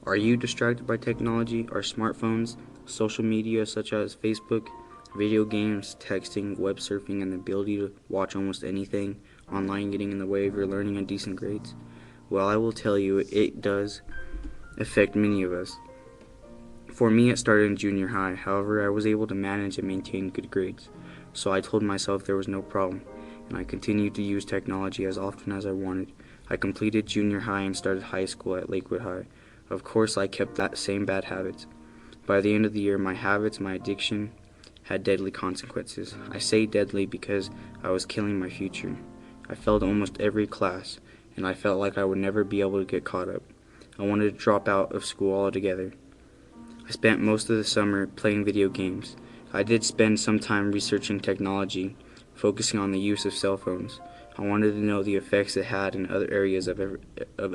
Are you distracted by technology? Are smartphones, social media such as Facebook, video games, texting, web surfing, and the ability to watch almost anything online getting in the way of your learning and decent grades? Well, I will tell you, it does affect many of us. For me, it started in junior high. However, I was able to manage and maintain good grades, so I told myself there was no problem, and I continued to use technology as often as I wanted. I completed junior high and started high school at Lakewood High. Of course, I kept that same bad habits. By the end of the year, my habits, my addiction, had deadly consequences. I say deadly because I was killing my future. I failed almost every class, and I felt like I would never be able to get caught up. I wanted to drop out of school altogether. I spent most of the summer playing video games. I did spend some time researching technology, focusing on the use of cell phones. I wanted to know the effects it had in other areas of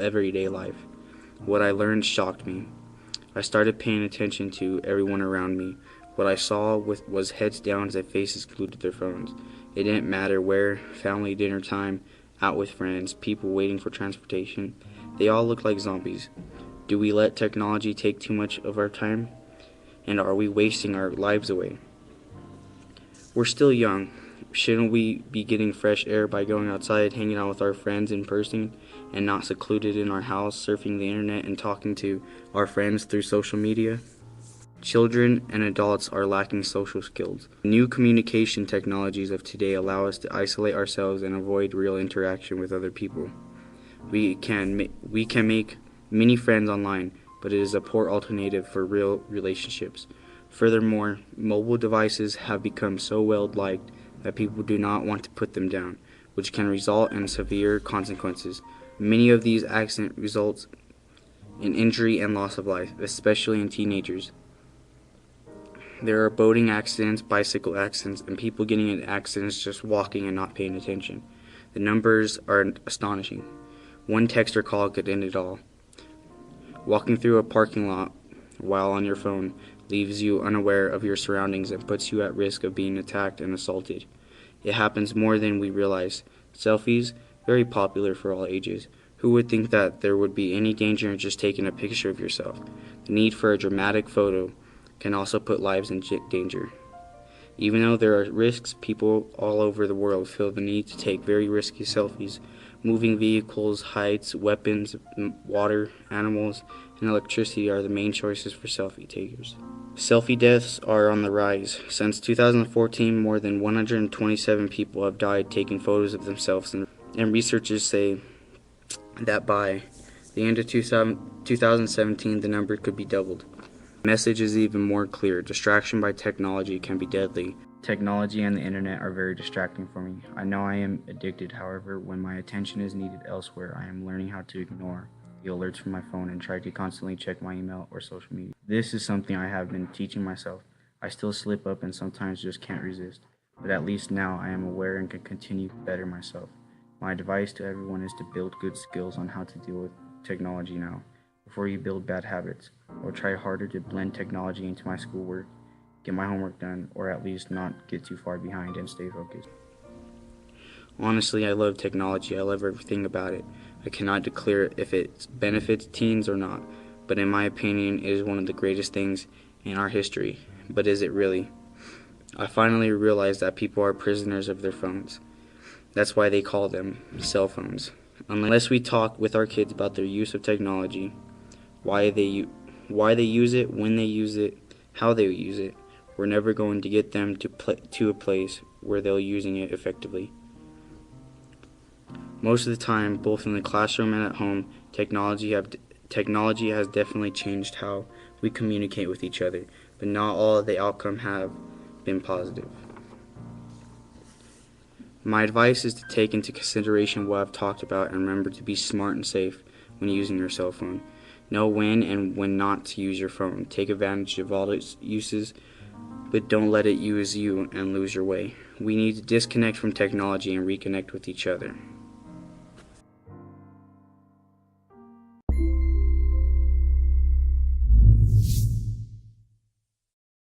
everyday life. What I learned shocked me. I started paying attention to everyone around me. What I saw was heads down and faces glued to their phones. It didn't matter where, family dinner time, out with friends, people waiting for transportation. They all looked like zombies. Do we let technology take too much of our time? And are we wasting our lives away? We're still young. Shouldn't we be getting fresh air by going outside, hanging out with our friends in person, and not secluded in our house, surfing the internet and talking to our friends through social media? Children and adults are lacking social skills. New communication technologies of today allow us to isolate ourselves and avoid real interaction with other people. We can make many friends online, but it is a poor alternative for real relationships. Furthermore, mobile devices have become so well liked that people do not want to put them down, which can result in severe consequences. Many of these accidents result in injury and loss of life, especially in teenagers. There are boating accidents, bicycle accidents, and people getting in accidents just walking and not paying attention. The numbers are astonishing. One text or call could end it all. Walking through a parking lot while on your phone leaves you unaware of your surroundings and puts you at risk of being attacked and assaulted. It happens more than we realize. Selfies, very popular for all ages. Who would think that there would be any danger in just taking a picture of yourself? The need for a dramatic photo can also put lives in danger. Even though there are risks, people all over the world feel the need to take very risky selfies. Moving vehicles, heights, weapons, water, animals, and electricity are the main choices for selfie takers. Selfie deaths are on the rise. Since 2014, more than 127 people have died taking photos of themselves, and researchers say that by the end of 2017, the number could be doubled. The message is even more clear. Distraction by technology can be deadly. Technology and the internet are very distracting for me. I know I am addicted, however, when my attention is needed elsewhere, I am learning how to ignore the alerts from my phone and try to constantly check my email or social media. This is something I have been teaching myself. I still slip up and sometimes just can't resist, but at least now I am aware and can continue to better myself. My advice to everyone is to build good skills on how to deal with technology now, before you build bad habits, or try harder to blend technology into my schoolwork, get my homework done, or at least not get too far behind and stay focused. Honestly, I love technology. I love everything about it. I cannot declare if it benefits teens or not, but in my opinion, it is one of the greatest things in our history. But is it really? I finally realized that people are prisoners of their phones. That's why they call them cell phones. Unless we talk with our kids about their use of technology, why they use it, when they use it, how they use it, we're never going to get them to a place where they're using it effectively. Most of the time, both in the classroom and at home, technology has definitely changed how we communicate with each other, but not all of the outcomes have been positive. My advice is to take into consideration what I've talked about and remember to be smart and safe when using your cell phone. Know when and when not to use your phone. Take advantage of all its uses, but don't let it use you and lose your way. We need to disconnect from technology and reconnect with each other.